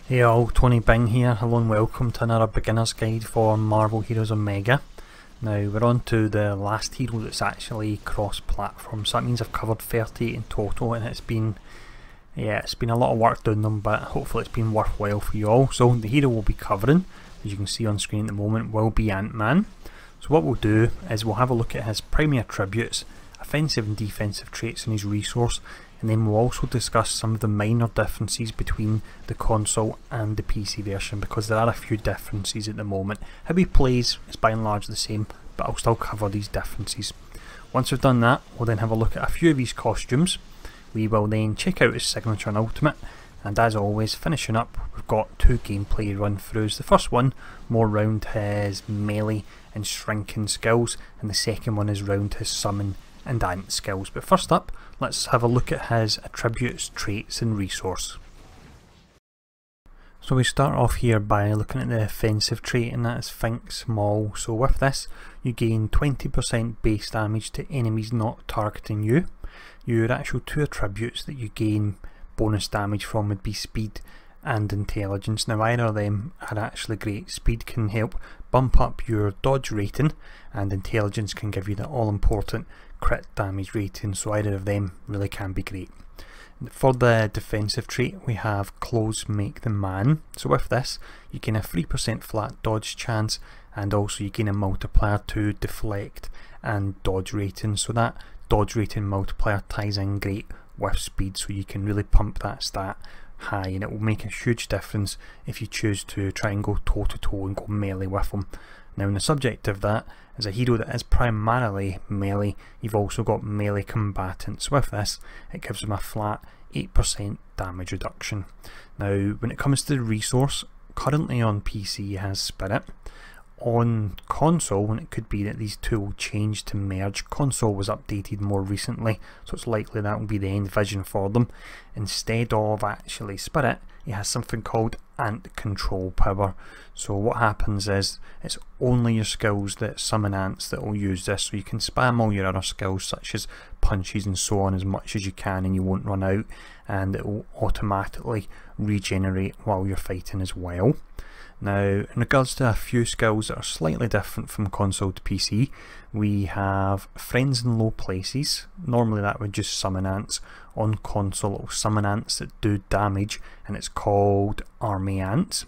Hey all, Tony Bing here. Hello and welcome to another beginner's guide for Marvel Heroes Omega. Now we're on to the last hero that's actually cross-platform, so that means I've covered 30 in total, and it's been a lot of work doing them, but hopefully it's been worthwhile for you all. So the hero we'll be covering, as you can see on screen at the moment, will be Ant-Man. So what we'll do is we'll have a look at his primary attributes, offensive and defensive traits, and his resource, and then we'll also discuss some of the minor differences between the console and the PC version, because there are a few differences at the moment. How he plays is by and large the same, but I'll still cover these differences. Once we've done that, we'll then have a look at a few of his costumes. We will then check out his signature and ultimate, and as always, finishing up, we've got two gameplay run-throughs. The first one more round his melee and shrinking skills, and the second one is round his summon and ant skills. But first up, let's have a look at his attributes, traits and resource. So we start off here by looking at the offensive trait, and that is Think Small. So with this, you gain 20% base damage to enemies not targeting you. Your actual two attributes that you gain bonus damage from would be speed and intelligence. Now either of them are actually great. Speed can help bump up your dodge rating, and intelligence can give you the all important crit damage rating, so either of them really can be great. For the defensive trait, we have Clothes Make the Man. So with this, you gain a 3% flat dodge chance, and also you gain a multiplier to deflect and dodge rating. So that dodge rating multiplier ties in great with speed, so you can really pump that stat high, and it will make a huge difference if you choose to try and go toe to toe and go melee with them. Now, on the subject of that, as a hero that is primarily melee, you've also got melee combatants. With this, it gives them a flat 8% damage reduction. Now, when it comes to the resource, currently on PC he has Spirit. On console, and it could be that these two will change to merge. Console was updated more recently, so it's likely that will be the end vision for them. Instead of actually Spirit, he has something called Ant Control Power. So what happens is, it's only your skills that summon ants that will use this, so you can spam all your other skills such as punches and so on as much as you can, and you won't run out, and it will automatically regenerate while you're fighting as well. Now, in regards to a few skills that are slightly different from console to PC, we have Friends in Low Places. Normally that would just summon ants. On console it will summon ants that do damage, and it's called Army Ants.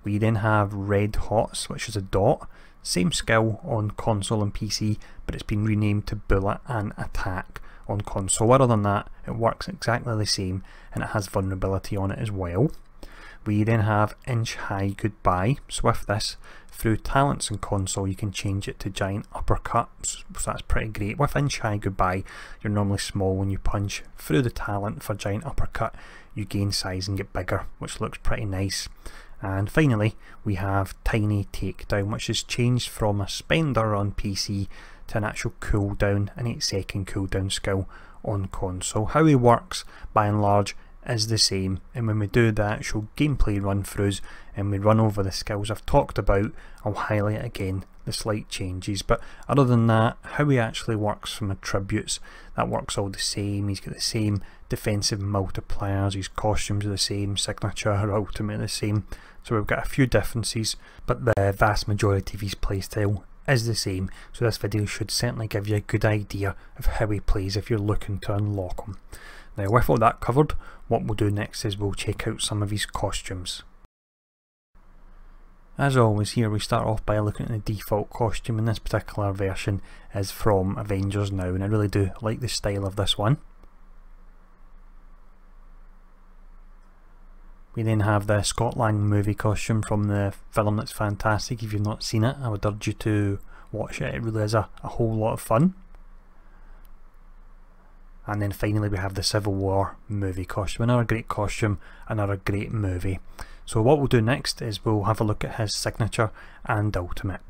We then have Red Hots, which is a dot. Same skill on console and PC, but it's been renamed to Bullet and Attack on console. Other than that, it works exactly the same, and it has vulnerability on it as well. We then have Inch High Goodbye. So with this, through talents and console, you can change it to Giant Uppercut, so that's pretty great. With Inch High Goodbye, you're normally small when you punch. Through the talent for Giant Uppercut, you gain size and get bigger, which looks pretty nice. And finally, we have Tiny Takedown, which has changed from a spender on PC to an actual cooldown, an 8-second cooldown skill on console. How he works, by and large, is the same, and when we do the actual gameplay run-throughs and we run over the skills I've talked about, I'll highlight again the slight changes. But other than that, how he actually works from attributes, that works all the same. He's got the same defensive multipliers, his costumes are the same, signature, ultimate the same. So we've got a few differences, but the vast majority of his playstyle is the same. So this video should certainly give you a good idea of how he plays if you're looking to unlock him. Now, with all that covered, what we'll do next is we'll check out some of his costumes. As always, here we start off by looking at the default costume, and this particular version is from Avengers Now, and I really do like the style of this one. We then have the Scott Lang movie costume from the film that's fantastic. If you've not seen it, I would urge you to watch it. It really is a whole lot of fun. And then finally we have the Civil War movie costume, another great costume, another great movie. So what we'll do next is we'll have a look at his signature and ultimate.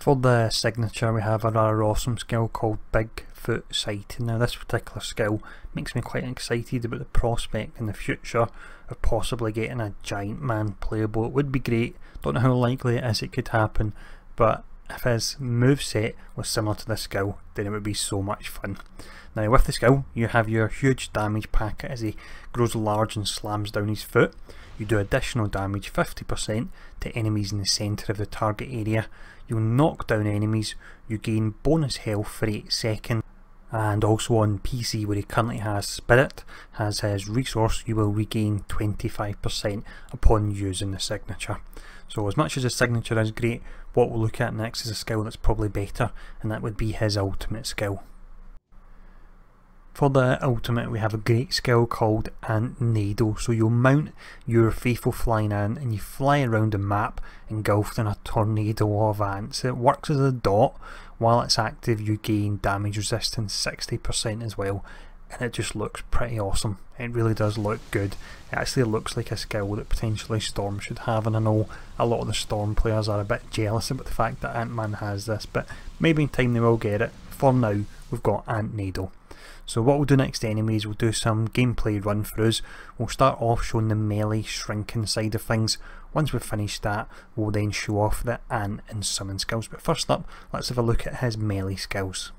For the signature, we have a rather awesome skill called Bigfoot Sighting. Now this particular skill makes me quite excited about the prospect in the future of possibly getting a giant man playable. It would be great, don't know how likely it is it could happen, but if his moveset was similar to this skill, then it would be so much fun. Now with the skill, you have your huge damage packet as he grows large and slams down his foot. You do additional damage 50% to enemies in the centre of the target area. You'll knock down enemies, you gain bonus health for 8 seconds, and also on PC where he currently has Spirit, has his resource, you will regain 25% upon using the signature. So as much as the signature is great, what we'll look at next is a skill that's probably better, and that would be his ultimate skill. For the ultimate, we have a great skill called Ant-Nado. So you'll mount your faithful flying ant and you fly around the map engulfed in a tornado of ants. It works as a dot. While it's active, you gain damage resistance 60% as well, and it just looks pretty awesome. It really does look good. It actually looks like a skill that potentially Storm should have, and I know a lot of the Storm players are a bit jealous about the fact that Ant-Man has this, but maybe in time they will get it. For now, we've got Ant-Nado. So what we'll do next to enemies, we'll do some gameplay run-throughs. We'll start off showing the melee shrinking side of things. Once we've finished that, we'll then show off the ant and summon skills. But first up, let's have a look at his melee skills.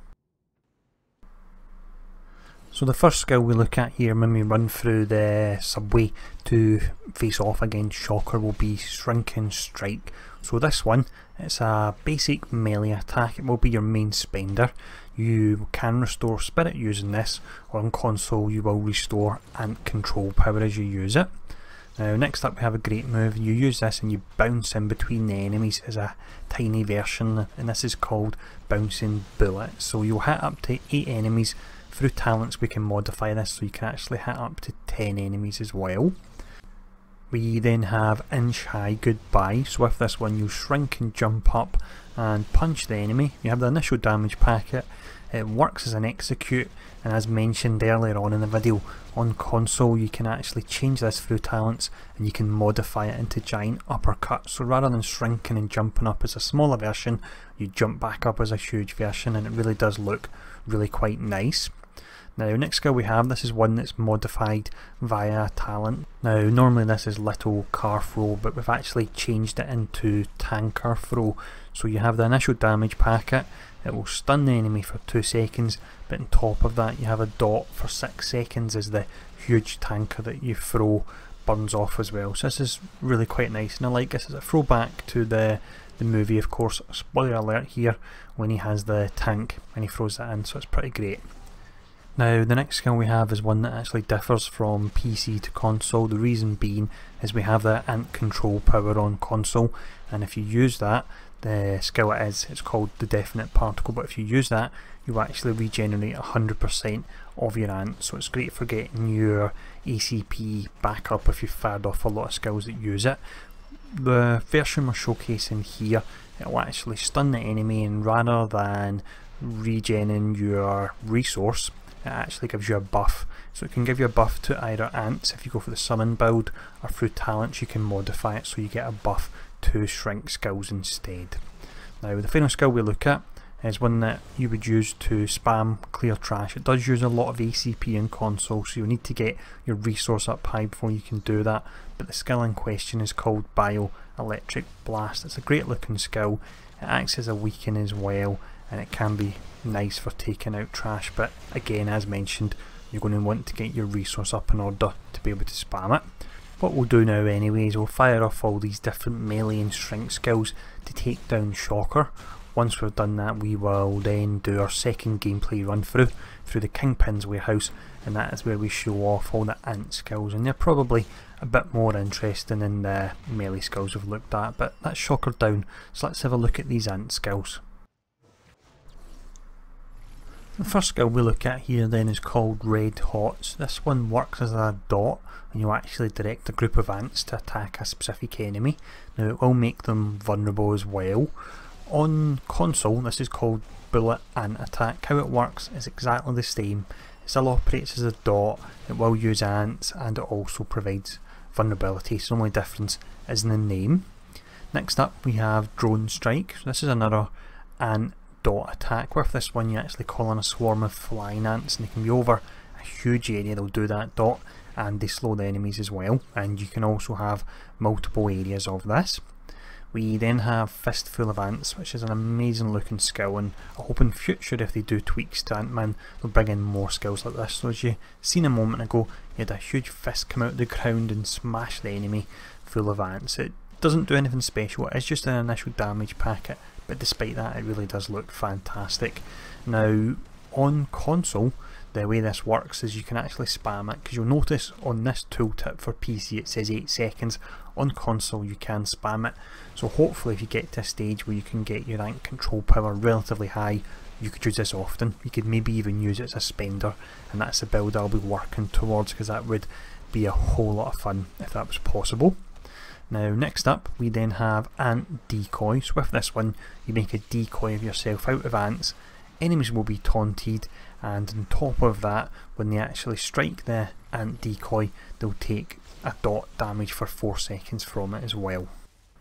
So the first skill we look at here when we run through the subway to face off against Shocker will be Shrinking Strike. So this one, it's a basic melee attack. It will be your main spender. You can restore Spirit using this, or on console you will restore Ant Control power as you use it. Now next up we have a great move. You use this and you bounce in between the enemies as a tiny version, and this is called Bouncing Bullet. So you'll hit up to 8 enemies. Through talents we can modify this so you can actually hit up to 10 enemies as well. We then have Inch High Goodbye. So with this one you shrink and jump up and punch the enemy. You have the initial damage packet. It works as an execute, and as mentioned earlier on in the video, on console you can actually change this through talents and you can modify it into giant uppercut. So rather than shrinking and jumping up as a smaller version, you jump back up as a huge version, and it really does look really quite nice. Now next skill we have, this is one that's modified via talent. Now normally this is Little Car Throw, but we've actually changed it into Tanker Throw. So you have the initial damage packet, it will stun the enemy for 2 seconds, but on top of that you have a dot for 6 seconds as the huge tanker that you throw burns off as well. So this is really quite nice, and I like this as a throwback to the movie, of course. Spoiler alert here, when he has the tank and he throws that in, so it's pretty great. Now the next skill we have is one that actually differs from PC to console. The reason being is we have the Ant Control power on console, and if you use that, the skill it's called the Definite Particle, but if you use that you actually regenerate 100% of your ant, so it's great for getting your ACP back up if you've fired off a lot of skills that use it. The version we're showcasing here, it will actually stun the enemy, and rather than regening your resource, it actually gives you a buff. So it can give you a buff to either ants if you go for the summon build, or through talents you can modify it so you get a buff to shrink skills instead. Now the final skill we look at is one that you would use to spam clear trash. It does use a lot of ACP in console, so you'll need to get your resource up high before you can do that, but the skill in question is called Bioelectric Blast. It's a great looking skill, it acts as a weaken as well, and it can be nice for taking out trash, but again, as mentioned, you're going to want to get your resource up in order to be able to spam it. What we'll do now anyway is we'll fire off all these different melee and shrink skills to take down Shocker. Once we've done that, we will then do our second gameplay run through the Kingpin's warehouse, and that is where we show off all the ant skills, and they're probably a bit more interesting than the melee skills we've looked at, but that's Shocker down, so let's have a look at these ant skills. The first skill we look at here then is called Red Hots. This one works as a dot, and you actually direct a group of ants to attack a specific enemy. Now it will make them vulnerable as well. On console this is called Bullet Ant Attack. How it works is exactly the same. It still operates as a dot, it will use ants, and it also provides vulnerability, so the only difference is in the name. Next up we have Drone Strike. So this is another ant dot attack. With this one you actually call on a swarm of flying ants, and they can be over a huge area, they'll do that dot, and they slow the enemies as well, and you can also have multiple areas of this. We then have Fistful of Ants, which is an amazing looking skill, and I hope in future if they do tweaks to Ant-Man they'll bring in more skills like this. So as you seen a moment ago, you had a huge fist come out of the ground and smash the enemy full of ants. It doesn't do anything special, it's just an initial damage packet, but despite that it really does look fantastic. Now on console, the way this works is you can actually spam it, because you'll notice on this tooltip for PC it says 8 seconds. On console you can spam it, so hopefully if you get to a stage where you can get your ant control power relatively high, you could use this often. You could maybe even use it as a spender, and that's the build I'll be working towards, because that would be a whole lot of fun if that was possible. Now next up we then have Ant Decoy. So with this one you make a decoy of yourself out of ants, enemies will be taunted, and on top of that, when they actually strike the ant decoy they'll take a dot damage for 4 seconds from it as well.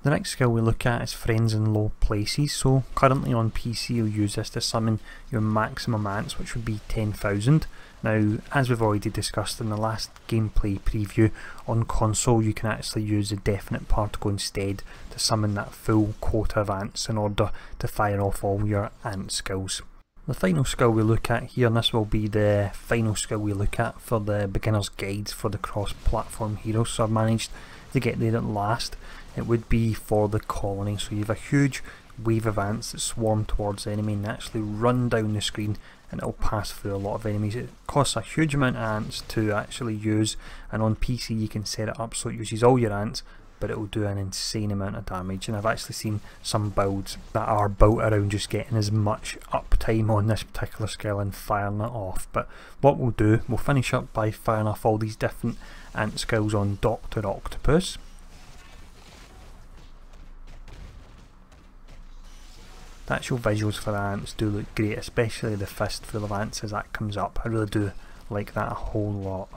The next skill we look at is Friends in Low Places. So currently on PC you'll use this to summon your maximum ants, which would be 10,000. Now as we've already discussed in the last gameplay preview, on console you can actually use a definite particle instead to summon that full quota of ants in order to fire off all your ant skills. The final skill we look at here, and this will be the final skill we look at for the beginner's guides for the cross-platform heroes, so I've managed to get there at last. It would be for the colony. So you have a huge wave of ants that swarm towards the enemy and actually run down the screen, and it will pass through a lot of enemies. It costs a huge amount of ants to actually use, and on PC you can set it up so it uses all your ants, but it will do an insane amount of damage. And I've actually seen some builds that are built around just getting as much uptime on this particular skill and firing it off. But what we'll do, we'll finish up by firing off all these different ant skills on Dr. Octopus. The actual visuals for the ants do look great, especially the fistful of ants as that comes up. I really do like that a whole lot.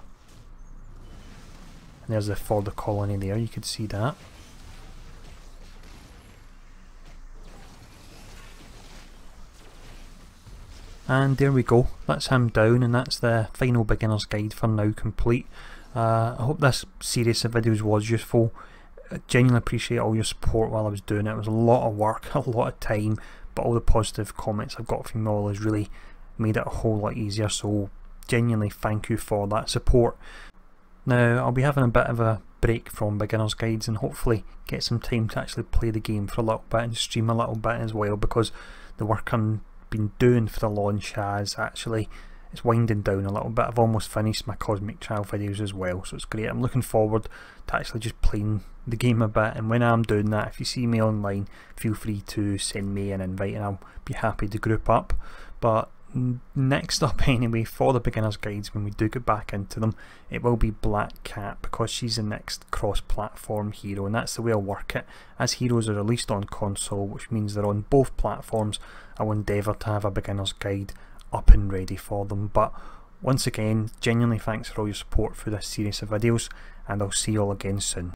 And there's the for the colony there, you could see that. And there we go, that's him down, and that's the final beginner's guide for now complete. I hope this series of videos was useful. I genuinely appreciate all your support while I was doing it. It was a lot of work, a lot of time, but all the positive comments I've got from you all has really made it a whole lot easier, so genuinely thank you for that support. Now I'll be having a bit of a break from beginner's guides and hopefully get some time to actually play the game for a little bit and stream a little bit as well, because the work I've been doing for the launch has actually, it's winding down a little bit. I've almost finished my Cosmic Trial videos as well, so it's great. I'm looking forward to actually just playing the game a bit, and when I'm doing that, if you see me online, feel free to send me an invite and I'll be happy to group up. But next up anyway, for the beginner's guides, when we do get back into them, it will be Black Cat, because she's the next cross-platform hero, and that's the way I'll work it. As heroes are released on console, which means they're on both platforms, I will endeavour to have a beginner's guide up and ready for them. But once again, genuinely thanks for all your support through this series of videos, and I'll see you all again soon.